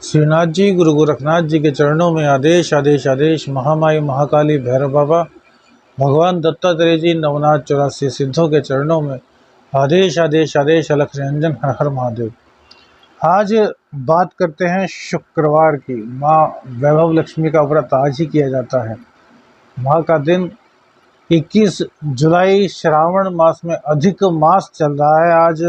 श्रीनाथ जी, गुरु गोरखनाथ जी के चरणों में आदेश आदेश आदेश। महामाई महाकाली भैरव बाबा, भगवान दत्तात्रेय जी, नवनाथ 84 सिद्धों के चरणों में आदेश आदेश आदेश। अलख निरंजन, हर हर महादेव। आज बात करते हैं शुक्रवार की। माँ वैभव लक्ष्मी का व्रत आज ही किया जाता है। माँ का दिन 21 जुलाई श्रावण मास में अधिक मास चल रहा है। आज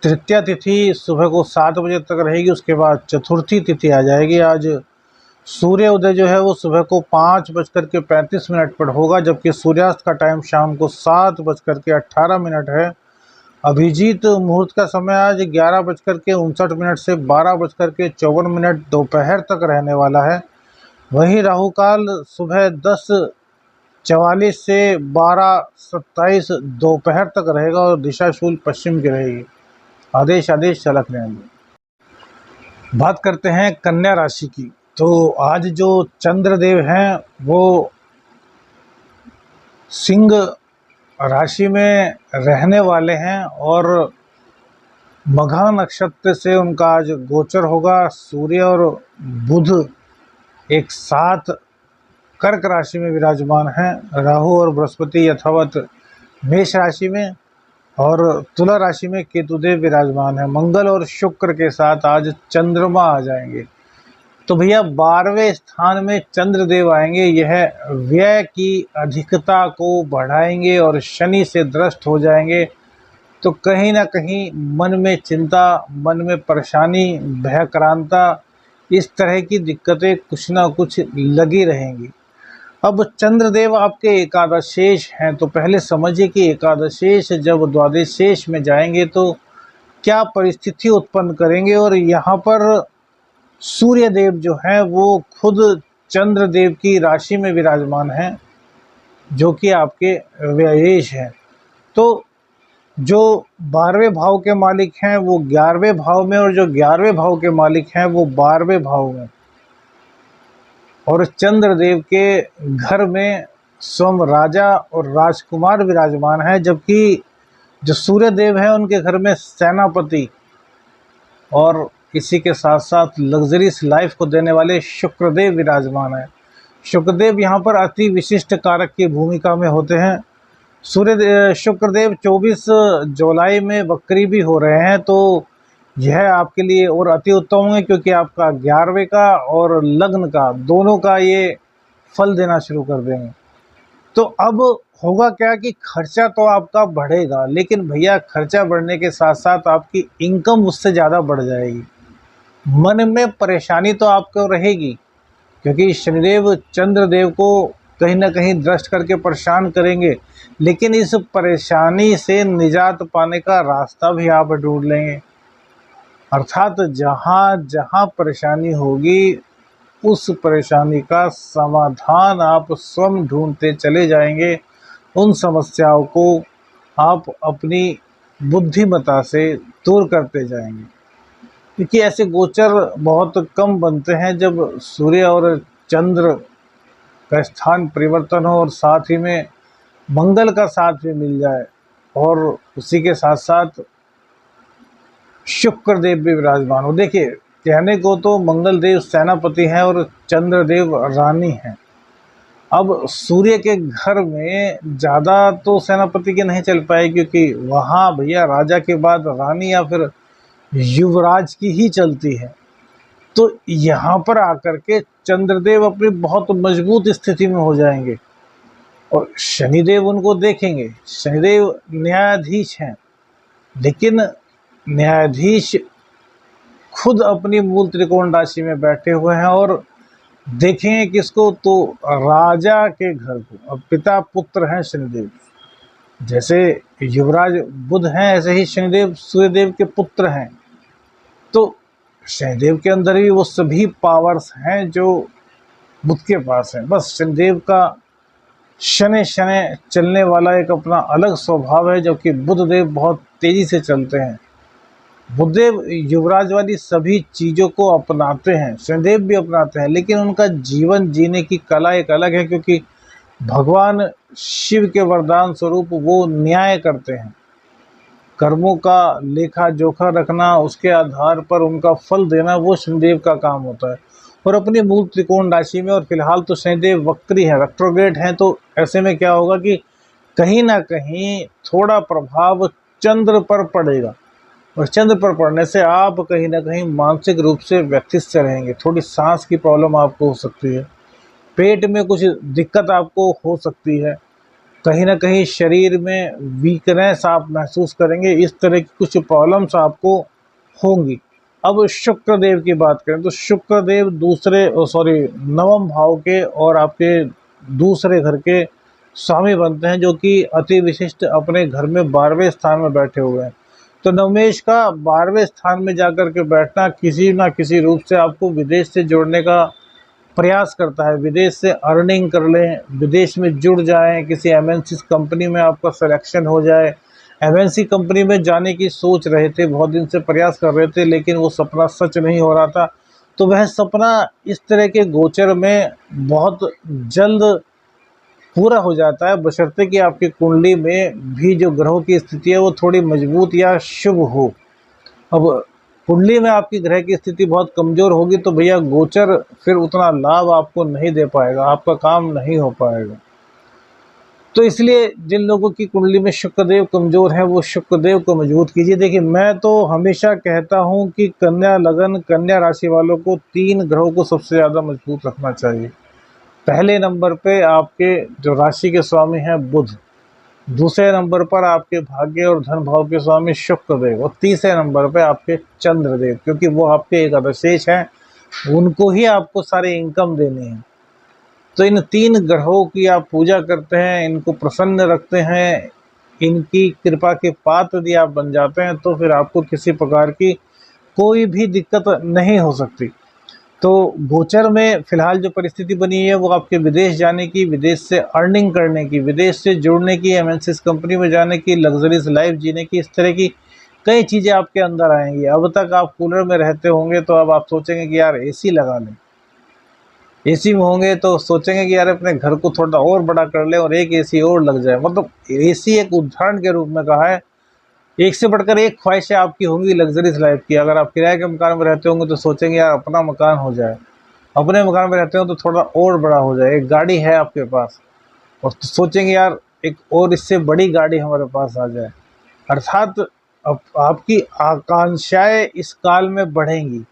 तृतीया तिथि सुबह को 7 बजे तक रहेगी, उसके बाद चतुर्थी तिथि आ जाएगी। आज सूर्य उदय जो है वो सुबह को 5:35 पर होगा, जबकि सूर्यास्त का टाइम शाम को 7:18 है। अभिजीत मुहूर्त का समय आज 11:59 से 12:54 दोपहर तक रहने वाला है। वहीं राहु काल सुबह 10:44 से 12:27 दोपहर तक रहेगा और दिशा शूल पश्चिम की रहेगी। आदेश आदेश चलक रहेंगे। बात करते हैं कन्या राशि की। तो आज जो चंद्रदेव हैं वो सिंह राशि में रहने वाले हैं और मघा नक्षत्र से उनका आज गोचर होगा। सूर्य और बुध एक साथ कर्क राशि में विराजमान हैं। राहु और बृहस्पति यथावत मेष राशि में और तुला राशि में केतुदेव विराजमान है। मंगल और शुक्र के साथ आज चंद्रमा आ जाएंगे। तो भैया 12वें स्थान में चंद्रदेव आएंगे। यह व्यय की अधिकता को बढ़ाएंगे और शनि से द्रष्ट हो जाएंगे। तो कहीं ना कहीं मन में चिंता, मन में परेशानी, भयक्रांता, इस तरह की दिक्कतें कुछ ना कुछ लगी रहेंगी। अब चंद्रदेव आपके एकादशेष हैं, तो पहले समझिए कि एकादशेष जब द्वादशेष में जाएंगे तो क्या परिस्थिति उत्पन्न करेंगे। और यहाँ पर सूर्य देव जो हैं वो खुद चंद्रदेव की राशि में विराजमान हैं, जो कि आपके व्ययेश हैं। तो जो 12वें भाव के मालिक हैं वो 11वें भाव में, और जो 11वें भाव के मालिक हैं वो 12वें भाव में। और चंद्रदेव के घर में स्वयं राजा और राजकुमार विराजमान है, जबकि जो सूर्य देव हैं उनके घर में सेनापति और इसी के साथ साथ लग्जरीज लाइफ को देने वाले शुक्रदेव विराजमान है। शुक्रदेव यहाँ पर अति विशिष्ट कारक की भूमिका में होते हैं। शुक्रदेव 24 जुलाई में वक्री भी हो रहे हैं, तो यह आपके लिए और अति उत्तम है, क्योंकि आपका 11वें का और लग्न का दोनों का ये फल देना शुरू कर देंगे। तो अब होगा क्या कि खर्चा तो आपका बढ़ेगा, लेकिन भैया खर्चा बढ़ने के साथ साथ आपकी इनकम उससे ज़्यादा बढ़ जाएगी। मन में परेशानी तो आपको रहेगी, क्योंकि शनिदेव चंद्रदेव को कहीं ना कहीं दृष्ट करके परेशान करेंगे, लेकिन इस परेशानी से निजात पाने का रास्ता भी आप ढूंढ लेंगे। अर्थात जहाँ जहाँ परेशानी होगी उस परेशानी का समाधान आप स्वयं ढूंढते चले जाएंगे। उन समस्याओं को आप अपनी बुद्धिमत्ता से दूर करते जाएंगे, क्योंकि ऐसे गोचर बहुत कम बनते हैं जब सूर्य और चंद्र का स्थान परिवर्तन हो और साथ ही में मंगल का साथ भी मिल जाए, और उसी के साथ साथ शुक्र देव भी विराजमान हो। देखिए, कहने को तो मंगल देव सेनापति हैं और चंद्रदेव रानी हैं। अब सूर्य के घर में ज़्यादा तो सेनापति के नहीं चल पाए, क्योंकि वहाँ भैया राजा के बाद रानी या फिर युवराज की ही चलती है। तो यहाँ पर आकर के चंद्रदेव अपनी बहुत मजबूत स्थिति में हो जाएंगे और शनिदेव उनको देखेंगे। शनिदेव न्यायाधीश हैं, लेकिन न्यायाधीश खुद अपनी मूल त्रिकोण राशि में बैठे हुए हैं और देखेंगे किसको, तो राजा के घर को। अब पिता पुत्र हैं शनिदेव, जैसे युवराज बुध हैं ऐसे ही शनिदेव सूर्यदेव के पुत्र हैं। तो शनिदेव के अंदर भी वो सभी पावर्स हैं जो बुध के पास हैं। बस शनिदेव का शनि शनि चलने वाला एक अपना अलग स्वभाव है, जबकि बुधदेव बहुत तेजी से चलते हैं। बुधदेव युवराज वाली सभी चीज़ों को अपनाते हैं, शनिदेव भी अपनाते हैं, लेकिन उनका जीवन जीने की कला एक अलग है, क्योंकि भगवान शिव के वरदान स्वरूप वो न्याय करते हैं। कर्मों का लेखा जोखा रखना, उसके आधार पर उनका फल देना, वो शनिदेव का काम होता है। और अपनी मूल त्रिकोण राशि में, और फिलहाल तो शनिदेव वक्री है, रेट्रोग्रेड हैं, तो ऐसे में क्या होगा कि कहीं ना कहीं थोड़ा प्रभाव चंद्र पर पड़ेगा, और चंद्र पर पड़ने से आप कहीं ना कहीं मानसिक रूप से व्यथित से रहेंगे। थोड़ी सांस की प्रॉब्लम आपको हो सकती है, पेट में कुछ दिक्कत आपको हो सकती है, कहीं ना कहीं शरीर में वीकनेस आप महसूस करेंगे, इस तरह की कुछ प्रॉब्लम्स आपको होंगी। अब शुक्र देव की बात करें तो शुक्र देव नवम भाव के और आपके दूसरे घर के स्वामी बनते हैं, जो कि अति विशिष्ट अपने घर में 12वें स्थान में बैठे हुए हैं। तो नवमेश का 12वें स्थान में जाकर के बैठना किसी ना किसी रूप से आपको विदेश से जोड़ने का प्रयास करता है। विदेश से अर्निंग कर लें, विदेश में जुड़ जाएं, किसी एमएनसी कंपनी में आपका सिलेक्शन हो जाए। एमएनसी कंपनी में जाने की सोच रहे थे, बहुत दिन से प्रयास कर रहे थे, लेकिन वो सपना सच नहीं हो रहा था। तो वह सपना इस तरह के गोचर में बहुत जल्द पूरा हो जाता है, बशर्ते कि आपकी कुंडली में भी जो ग्रहों की स्थिति है वो थोड़ी मजबूत या शुभ हो। अब कुंडली में आपकी ग्रह की स्थिति बहुत कमजोर होगी तो भैया गोचर फिर उतना लाभ आपको नहीं दे पाएगा, आपका काम नहीं हो पाएगा। तो इसलिए जिन लोगों की कुंडली में शुक्रदेव कमजोर है वो शुक्रदेव को मजबूत कीजिए। देखिए, मैं तो हमेशा कहता हूं कि कन्या लगन, कन्या राशि वालों को 3 ग्रहों को सबसे ज़्यादा मजबूत रखना चाहिए। पहले नंबर पे आपके जो राशि के स्वामी हैं बुध, दूसरे नंबर पर आपके भाग्य और धन भाव के स्वामी शुक्रदेव, और तीसरे नंबर पे आपके चंद्रदेव, क्योंकि वो आपके एक अधिशेष हैं, उनको ही आपको सारे इनकम देनी है। तो इन 3 ग्रहों की आप पूजा करते हैं, इनको प्रसन्न रखते हैं, इनकी कृपा के पात्र यदि आप बन जाते हैं तो फिर आपको किसी प्रकार की कोई भी दिक्कत नहीं हो सकती। तो गोचर में फिलहाल जो परिस्थिति बनी है वो आपके विदेश जाने की, विदेश से अर्निंग करने की, विदेश से जुड़ने की, एमएनसीज कंपनी में जाने की, लग्जरीज लाइफ जीने की, इस तरह की कई चीज़ें आपके अंदर आएंगी। अब तक आप कूलर में रहते होंगे तो अब आप सोचेंगे कि यार एसी लगा लें, एसी में होंगे तो सोचेंगे कि यार अपने घर को थोड़ा और बड़ा कर लें और एक एसी और लग जाए। मतलब एसी एक उदाहरण के रूप में कहा है, एक से बढ़कर एक ख्वाहिशें आपकी होंगी लग्जरीज लाइफ की। अगर आप किराए के मकान में रहते होंगे तो सोचेंगे यार अपना मकान हो जाए, अपने मकान में रहते हो तो थोड़ा और बड़ा हो जाए। एक गाड़ी है आपके पास और तो सोचेंगे यार एक और इससे बड़ी गाड़ी हमारे पास आ जाए। अर्थात अब आपकी आकांक्षाएं इस काल में बढ़ेंगी।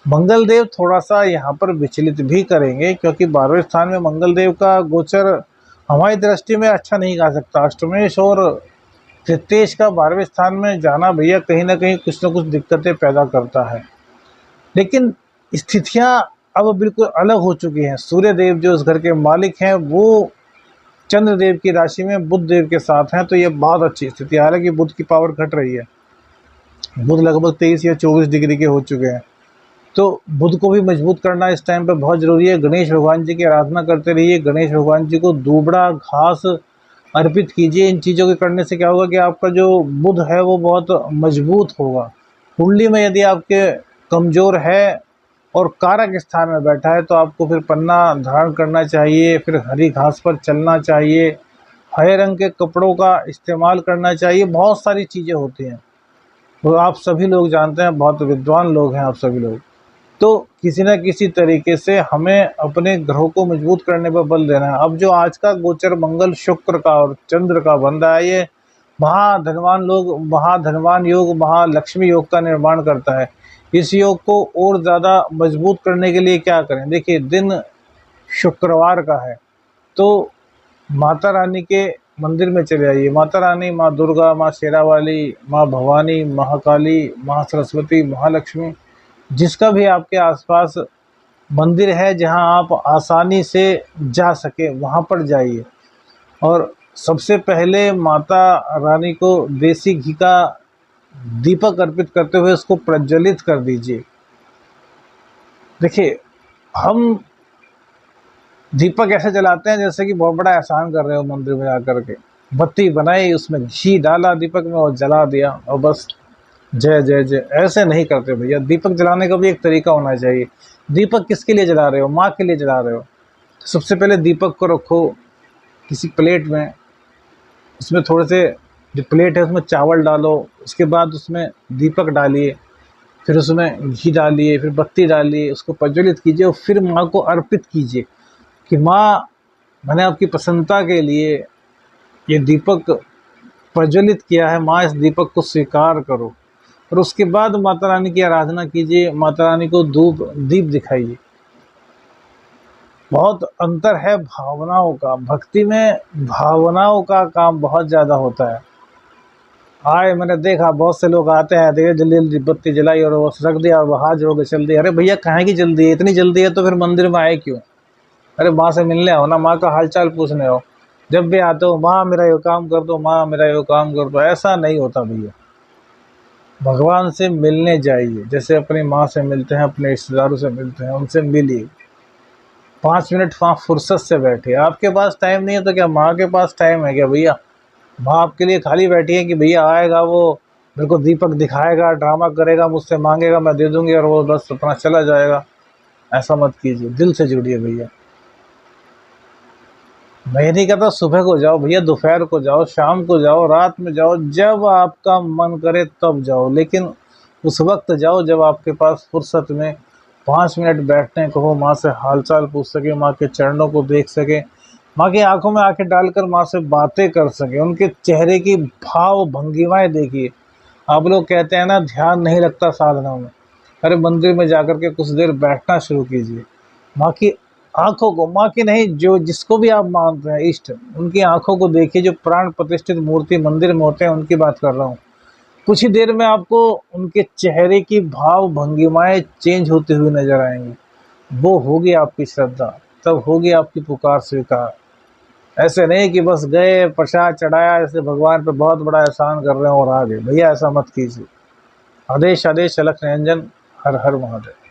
मंगल देव थोड़ा सा यहाँ पर विचलित भी करेंगे, क्योंकि 12वें स्थान में मंगल देव का गोचर हमारी दृष्टि में अच्छा नहीं कहा सकता। अष्टमेश और तृतीयेश का 12वें स्थान में जाना भैया कहीं ना कहीं कुछ ना कुछ दिक्कतें पैदा करता है। लेकिन स्थितियां अब बिल्कुल अलग हो चुकी हैं। सूर्य देव जो उस घर के मालिक हैं वो चंद्रदेव की राशि में बुध देव के साथ हैं, तो ये बहुत अच्छी स्थिति है। हालांकि बुध की पावर घट रही है, बुध लगभग 23 या 24 डिग्री के हो चुके हैं, तो बुध को भी मजबूत करना इस टाइम पे बहुत जरूरी है। गणेश भगवान जी की आराधना करते रहिए, गणेश भगवान जी को दूबड़ा घास अर्पित कीजिए। इन चीज़ों के करने से क्या होगा कि आपका जो बुध है वो बहुत मजबूत होगा। कुंडली में यदि आपके कमज़ोर है और कारक स्थान में बैठा है तो आपको फिर पन्ना धारण करना चाहिए, फिर हरी घास पर चलना चाहिए, हरे रंग के कपड़ों का इस्तेमाल करना चाहिए। बहुत सारी चीज़ें होती हैं, तो आप सभी लोग जानते हैं, बहुत विद्वान लोग हैं आप सभी लोग। तो किसी न किसी तरीके से हमें अपने ग्रहों को मजबूत करने पर बल देना है। अब जो आज का गोचर मंगल शुक्र का और चंद्र का बन रहा है, ये महाधनवान योग, महालक्ष्मी योग का निर्माण करता है। इस योग को और ज़्यादा मजबूत करने के लिए क्या करें? देखिए, दिन शुक्रवार का है तो माता रानी के मंदिर में चले आइए। माता रानी, माँ दुर्गा, माँ शेरावाली, माँ भवानी, महाकाली, माँ सरस्वती, महालक्ष्मी, जिसका भी आपके आसपास मंदिर है जहां आप आसानी से जा सके वहां पर जाइए, और सबसे पहले माता रानी को देसी घी का दीपक अर्पित करते हुए उसको प्रज्वलित कर दीजिए। देखिए, हम दीपक ऐसे जलाते हैं जैसे कि बहुत बड़ा एहसान कर रहे हो। मंदिर में जाकर के बत्ती बनाई, उसमें घी डाला दीपक में और जला दिया और बस जय जय जय। ऐसे नहीं करते भैया, दीपक जलाने का भी एक तरीका होना चाहिए। दीपक किसके लिए जला रहे हो? माँ के लिए जला रहे हो। तो सबसे पहले दीपक को रखो किसी प्लेट में, उसमें थोड़े से जो प्लेट है उसमें चावल डालो, उसके बाद उसमें दीपक डालिए, फिर उसमें घी डालिए, फिर बत्ती डालिए, उसको प्रज्वलित कीजिए और फिर माँ को अर्पित कीजिए कि माँ, मैंने आपकी प्रसन्नता के लिए ये दीपक प्रज्वलित किया है, माँ इस दीपक को स्वीकार करो। और उसके बाद माता रानी की आराधना कीजिए, माता रानी को दीप दिखाइए। बहुत अंतर है भावनाओं का, भक्ति में भावनाओं का काम बहुत ज़्यादा होता है। मैंने देखा बहुत से लोग आते हैं, देखिए जल्दी जल्दी बत्ती जलाई और वो रख दिया और हाथ जोड़ के चल दिया। अरे भैया कहाँ की जल्दी है, इतनी जल्दी है तो फिर मंदिर में आए क्यों? अरे माँ से मिलने आओ ना, माँ का हालचाल पूछने आओ। जब भी आते हो माँ मेरा ये काम कर दो, माँ मेरा ये काम कर दो, ऐसा नहीं होता भैया। भगवान से मिलने जाइए, जैसे अपनी माँ से मिलते हैं, अपने रिश्तेदारों से मिलते हैं, उनसे मिलिए। 5 मिनट वहाँ फुर्सत से बैठिए। आपके पास टाइम नहीं है तो क्या माँ के पास टाइम है क्या भैया? माँ आपके लिए खाली बैठी है कि भैया आएगा वो मेरे को दीपक दिखाएगा, ड्रामा करेगा, मुझसे मांगेगा, मैं दे दूंगी और वो बस अपना चला जाएगा। ऐसा मत कीजिए, दिल से जुड़िए भैया। मैं ये नहीं कहता सुबह को जाओ भैया, दोपहर को जाओ, शाम को जाओ, रात में जाओ, जब आपका मन करे तब जाओ, लेकिन उस वक्त जाओ जब आपके पास फुर्सत में 5 मिनट बैठने को हो, माँ से हालचाल पूछ सके, माँ के चरणों को देख सके, माँ की आंखों में आंखें डालकर माँ से बातें कर सके, उनके चेहरे की भाव भंगिमाएं देखिए। आप लोग कहते हैं ना ध्यान नहीं लगता साधना में, अरे मंदिर में जाकर के कुछ देर बैठना शुरू कीजिए। माँ की आंखों को, माँ की नहीं, जो जिसको भी आप मानते हैं इष्ट, उनकी आंखों को देखिए। जो प्राण प्रतिष्ठित मूर्ति मंदिर में होते हैं उनकी बात कर रहा हूँ। कुछ ही देर में आपको उनके चेहरे की भाव भंगिमाएं चेंज होते हुए नजर आएंगी। वो होगी आपकी श्रद्धा, तब होगी आपकी पुकार स्वीकार। ऐसे नहीं कि बस गए, प्रसाद चढ़ाया, ऐसे भगवान पे बहुत बड़ा एहसान कर रहे हैं और आ गए। भैया ऐसा मत कीजिए। आदेश आदेश अलख निरंजन। हर हर महादेव।